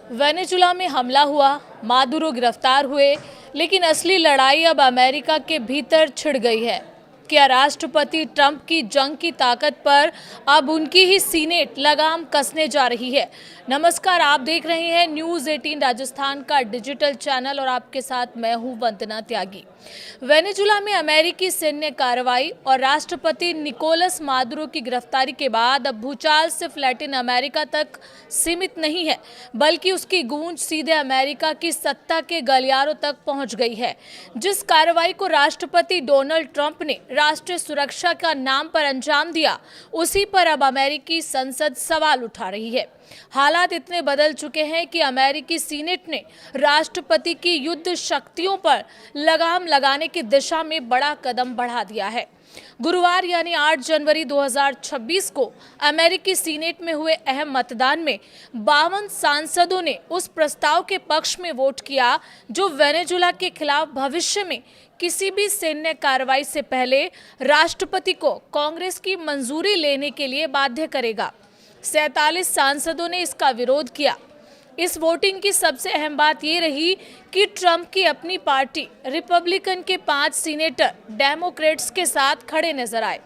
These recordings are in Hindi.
वेनेजुला में हमला हुआ, मादुरो गिरफ्तार हुए, लेकिन असली लड़ाई अब अमेरिका के भीतर छिड़ गई है। क्या राष्ट्रपति ट्रंप की जंग की ताकत पर अब उनकी ही सीनेट लगाम कसने जा रही है? नमस्कार, आप देख रहे हैं न्यूज़ 18 राजस्थान का डिजिटल चैनल और आपके साथ मैं हूं वंदना त्यागी। वेनेजुला में अमेरिकी सैन्य कार्रवाई और राष्ट्रपति निकोलस मादुरो की गिरफ्तारी के बाद अब भूचाल सिर्फ लैटिन अमेरिका तक सीमित नहीं है, बल्कि उसकी गूंज सीधे अमेरिका की सत्ता के गलियारों तक पहुंच गई है। जिस कार्रवाई को राष्ट्रपति डोनाल्ड ट्रंप ने राष्ट्रीय सुरक्षा का नाम पर अंजाम दिया, उसी पर अब अमेरिकी संसद सवाल उठा रही है। हालात इतने बदल चुके हैं कि अमेरिकी सीनेट ने राष्ट्रपति की युद्ध शक्तियों पर लगाम लगाने की दिशा में बड़ा कदम बढ़ा दिया है। गुरुवार यानी 8 जनवरी 2026 को अमेरिकी सीनेट में हुए अहम मतदान में 52 सांसदों ने उस प्रस्ताव के पक्ष में वोट किया जो वेनेजुला के खिलाफ भविष्य में किसी भी सैन्य कार्रवाई से पहले राष्ट्रपति को कांग्रेस की मंजूरी लेने के लिए बाध्य करेगा। 47 सांसदों ने इसका विरोध किया। इस वोटिंग की सबसे अहम बात ये रही कि ट्रंप की अपनी पार्टी रिपब्लिकन के 5 सीनेटर डेमोक्रेट्स के साथ खड़े नजर आए,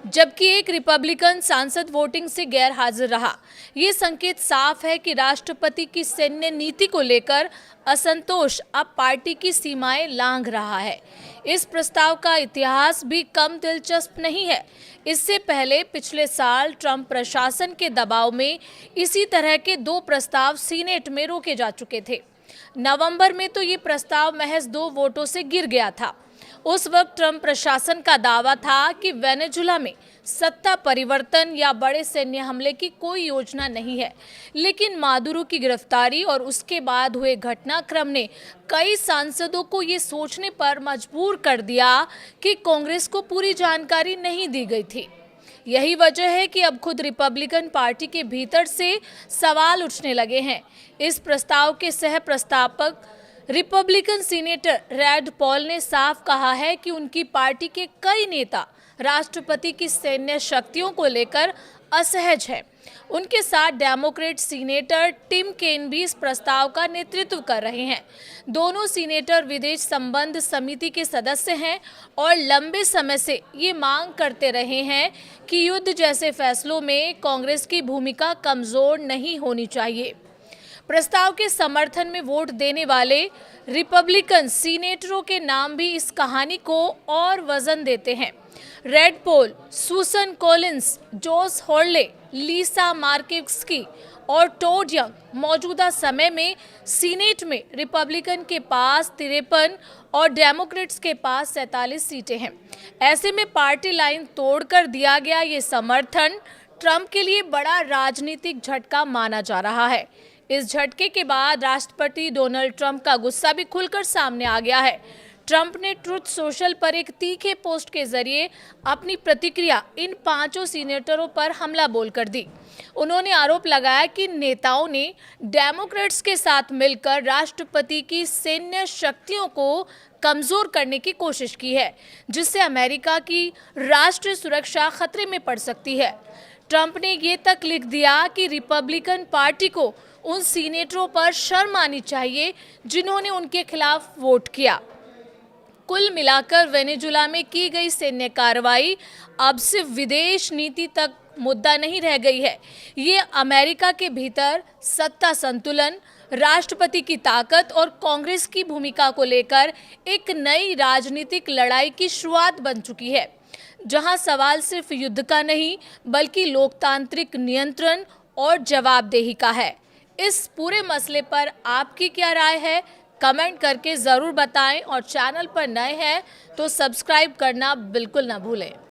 जबकि एक रिपब्लिकन सांसद वोटिंग से गैर हाजिर रहा। ये संकेत साफ है कि राष्ट्रपति की सैन्य नीति को लेकर असंतोष अब पार्टी की सीमाएं लांघ रहा है। इस प्रस्ताव का इतिहास भी कम दिलचस्प नहीं है। इससे पहले पिछले साल ट्रंप प्रशासन के दबाव में इसी तरह के 2 प्रस्ताव सीनेट में रोके जा चुके थे। नवंबर में तो ये प्रस्ताव महज 2 वोटों से गिर गया था। उस वक्त ट्रंप प्रशासन का दावा था कि वेनेजुला में सत्ता परिवर्तन या बड़े सैन्य हमले की कोई योजना नहीं है, लेकिन मादुरो की गिरफ्तारी और उसके बाद हुए घटनाक्रम ने कई सांसदों को ये सोचने पर मजबूर कर दिया कि कांग्रेस को पूरी जानकारी नहीं दी गई थी। यही वजह है कि अब खुद रिपब्लिकन पार्टी के भीतर से सवाल उठने लगे हैं। इस प्रस्ताव के सह प्रस्तावक रिपब्लिकन सीनेटर रैड पॉल ने साफ कहा है कि उनकी पार्टी के कई नेता राष्ट्रपति की सैन्य शक्तियों को लेकर असहज हैं। उनके साथ डेमोक्रेट सीनेटर टिम केन भी इस प्रस्ताव का नेतृत्व कर रहे हैं। दोनों सीनेटर विदेश संबंध समिति के सदस्य हैं और लंबे समय से ये मांग करते रहे हैं कि युद्ध जैसे फैसलों में कांग्रेस की भूमिका कमजोर नहीं होनी चाहिए। प्रस्ताव के समर्थन में वोट देने वाले रिपब्लिकन सीनेटरों के नाम भी इस कहानी को और वजन देते हैं। रेड पॉल, सुसन कॉलिंस, जोस हॉर्ले, लीसा मार्किव्स्की और टॉड यंग मौजूदा समय में सीनेट में रिपब्लिकन के पास 53 और डेमोक्रेट्स के पास 47 सीटें हैं। ऐसे में पार्टी लाइन तोड़कर दिया गया ये समर्थन ट्रंप के लिए बड़ा राजनीतिक झटका माना जा रहा है। इस झटके के बाद राष्ट्रपति डोनाल्ड ट्रंप का गुस्सा भी खुलकर सामने आ गया है। ट्रंप ने ट्रुथ सोशल पर एक तीखे पोस्ट के जरिए अपनी प्रतिक्रिया इन 5 सीनेटरों पर हमला बोलकर दी। उन्होंने आरोप लगाया कि नेताओं ने डेमोक्रेट्स के साथ मिलकर राष्ट्रपति की सैन्य शक्तियों को कमजोर करने की कोशिश की है, जिससे अमेरिका की राष्ट्रीय सुरक्षा खतरे में पड़ सकती है। ट्रंप ने ये तक लिख दिया कि रिपब्लिकन पार्टी को उन सीनेटरों पर शर्म आनी चाहिए जिन्होंने उनके खिलाफ वोट किया। कुल मिलाकर वेनेजुला में की गई सैन्य कार्रवाई अब सिर्फ विदेश नीति तक मुद्दा नहीं रह गई है। ये अमेरिका के भीतर सत्ता संतुलन, राष्ट्रपति की ताकत और कांग्रेस की भूमिका को लेकर एक नई राजनीतिक लड़ाई की शुरुआत बन चुकी है, जहां सवाल सिर्फ युद्ध का नहीं बल्कि लोकतांत्रिक नियंत्रण और जवाबदेही का है। इस पूरे मसले पर आपकी क्या राय है? कमेंट करके ज़रूर बताएं और चैनल पर नए हैं तो सब्सक्राइब करना बिल्कुल ना भूलें।